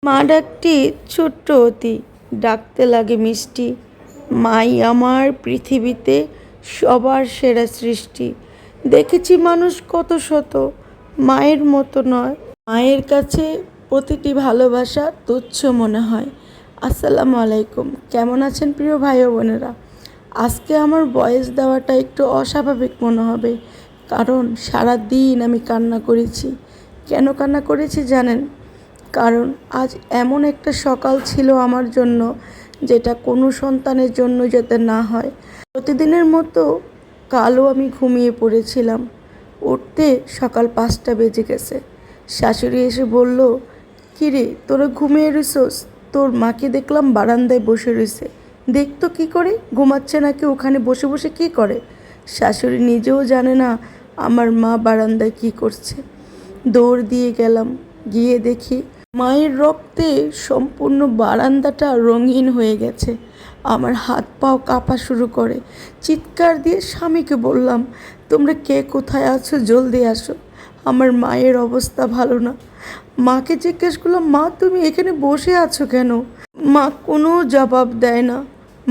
মা ডাকটি ছোট্ট অতি, ডাকতে লাগে মিষ্টি। মাই আমার পৃথিবীতে সবার সেরা সৃষ্টি। দেখেছি মানুষ কত শত, মায়ের মতো নয়। মায়ের কাছে প্রতিটি ভালোবাসা তুচ্ছ মনে হয়। আসসালামু আলাইকুম, কেমন আছেন প্রিয় ভাই ও বোনেরা? আজকে আমার ভয়েস দেওয়াটা একটু অস্বাভাবিক মনে হবে, কারণ সারা দিন আমি কান্না করেছি। কেন কান্না করেছি জানেন? কারণ আজ এমন একটা সকাল ছিল আমার জন্য, যেটা কোনো সন্তানের জন্য যাতে না হয়। প্রতিদিনের মতো কালও আমি ঘুমিয়ে পড়েছিলাম। উঠতে সকাল 5টা বেজে গেছে। শাশুড়ি এসে বলল, কিরে তোরা ঘুমিয়ে রইছস? তোর মাকে দেখলাম বারান্দায় বসে রয়েছে, দেখতো কি করে, ঘুমাচ্ছে নাকি ওখানে বসে বসে কি করে? শাশুড়ি নিজেও জানে না আমার মা বারান্দায় কি করছে। দৌড় দিয়ে গেলাম, গিয়ে দেখি মায়ের রক্তে সম্পূর্ণ বারান্দাটা রঙিন হয়ে গেছে। আমার হাত পাও কাঁপা শুরু করে। চিৎকার দিয়ে স্বামীকে বললাম, তোমরা কে কোথায় আছো, জলদি আসো, আমার মায়ের অবস্থা ভালো না। মাকে জিজ্ঞেস করলাম, মা তুমি এখানে বসে আছো কেন? মা কোনো জবাব দেয় না।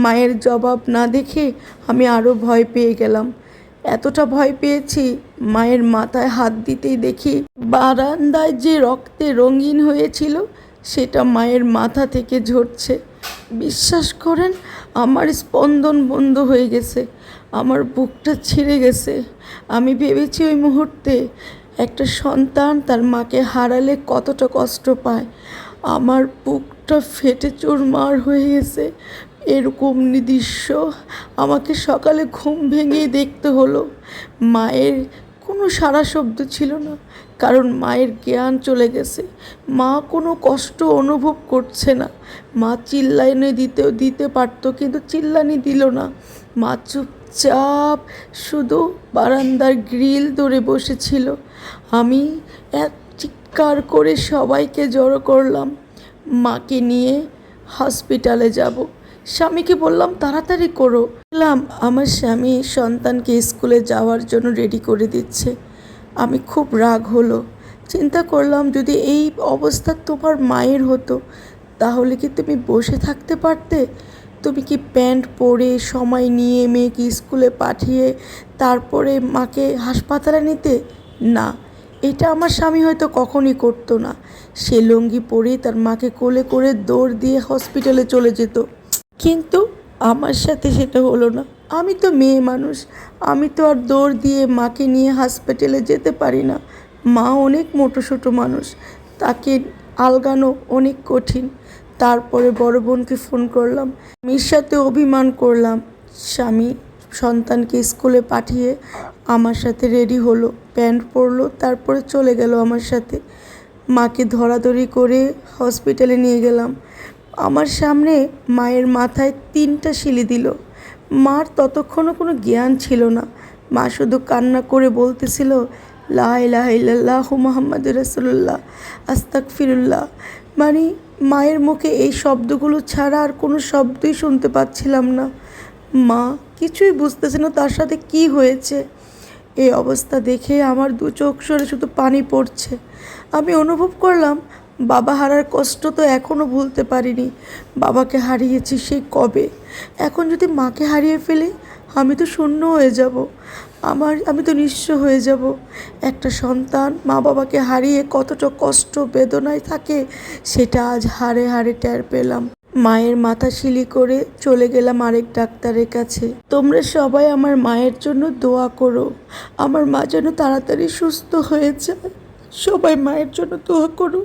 মায়ের জবাব না দেখে আমি আরও ভয় পেয়ে গেলাম। এতটা ভয় পেয়েছি, মায়ের মাথায় হাত দিতেই দেখি বারান্দায় যে রক্তে রঙিন হয়েছিল সেটা মায়ের মাথা থেকে ঝরছে। বিশ্বাস করেন, আমার স্পন্দন বন্ধ হয়ে গেছে, আমার বুকটা ছিঁড়ে গেছে। আমি ভেবেছি ওই মুহূর্তে একটা সন্তান তার মাকে হারালে কতটা কষ্ট পায়। আমার বুকটা ফেটে চুরমার হয়ে গেছে। এরকম দৃশ্য আমাকে সকালে ঘুম ভেঙেই দেখতে হলো। মায়ের কোনো সাড়া শব্দ ছিল না, কারণ মায়ের জ্ঞান চলে গেছে। মা কোনো কষ্ট অনুভব করছে না। মা চিল্লানি দিতে পারতো, কিন্তু চিল্লানি দিল না। মা চুপচাপ শুধু বারান্দার গ্রিল ধরে বসেছিল। আমি এক চিৎকার করে সবাইকে জড়ো করলাম। মাকে নিয়ে হসপিটালে যাব। স্বামীকে বললাম, তাড়াতাড়ি করো। বললাম, আমার স্বামী সন্তানকে স্কুলে যাওয়ার জন্য রেডি করে দিচ্ছে। আমি খুব রাগ হলো। চিন্তা করলাম, যদি এই অবস্থা তোমার মায়ের হতো তাহলে কি তুমি বসে থাকতে পারতে? তুমি কি প্যান্ট পরে সময় নিয়ে মেয়েকে স্কুলে পাঠিয়ে তারপরে মাকে হাসপাতালে নিতে? না, এটা আমার স্বামী হয়তো কখনই করতো না। সে লুঙ্গি পরে তার মাকে কোলে করে দৌড় দিয়ে হসপিটালে চলে যেত। কিন্তু আমার সাথে সেটা হলো না। আমি তো মেয়ে মানুষ, আমি তো আর দৌড় দিয়ে মাকে নিয়ে হসপিটালে যেতে পারি না। মা অনেক মোটোসোটো মানুষ, তাকে আলগানো অনেক কঠিন। তারপরে বড় বোনকে ফোন করলাম, স্বামীর সাথে অভিমান করলাম। স্বামী সন্তানকে স্কুলে পাঠিয়ে আমার সাথে রেডি হলো, প্যান্ট পরলো, তারপরে চলে গেল আমার সাথে। মাকে ধরাধরি করে হসপিটালে নিয়ে গেলাম। আমার সামনে মায়ের মাথায় 3টা শিলি দিল। মার ততক্ষণও কোনো জ্ঞান ছিল না। মা শুধু কান্না করে বলতেছিল, লা ইলাহা ইল্লাল্লাহু মুহাম্মাদুর রাসূলুল্লাহ, আস্তাগফিরুল্লাহ। মানে মায়ের মুখে এই শব্দগুলো ছাড়া আর কোনো শব্দই শুনতে পাচ্ছিলাম না। মা কিছুই বুঝতেছে না তার সাথে কি হয়েছে। এই অবস্থা দেখে আমার 2 চোখ সরে শুধু পানি পড়ছে। আমি অনুভব করলাম, বাবা হারার কষ্ট তো এখনও ভুলতে পারিনি। বাবাকে হারিয়েছি সেই কবে। এখন যদি মাকে হারিয়ে ফেলি, আমি তো শূন্য হয়ে যাব। আমি তো নিঃস্ব হয়ে যাব। একটা সন্তান মা বাবাকে হারিয়ে কতটা কষ্ট বেদনায় থাকে, সেটা আজ হাড়ে হাড়ে টের পেলাম। মায়ের মাথা শিলি করে চলে গেলাম আরেক ডাক্তারের কাছে। তোমরা সবাই আমার মায়ের জন্য দোয়া করো, আমার মা যেন তাড়াতাড়ি সুস্থ হয়ে যায়। সবাই মায়ের জন্য দোয়া করো।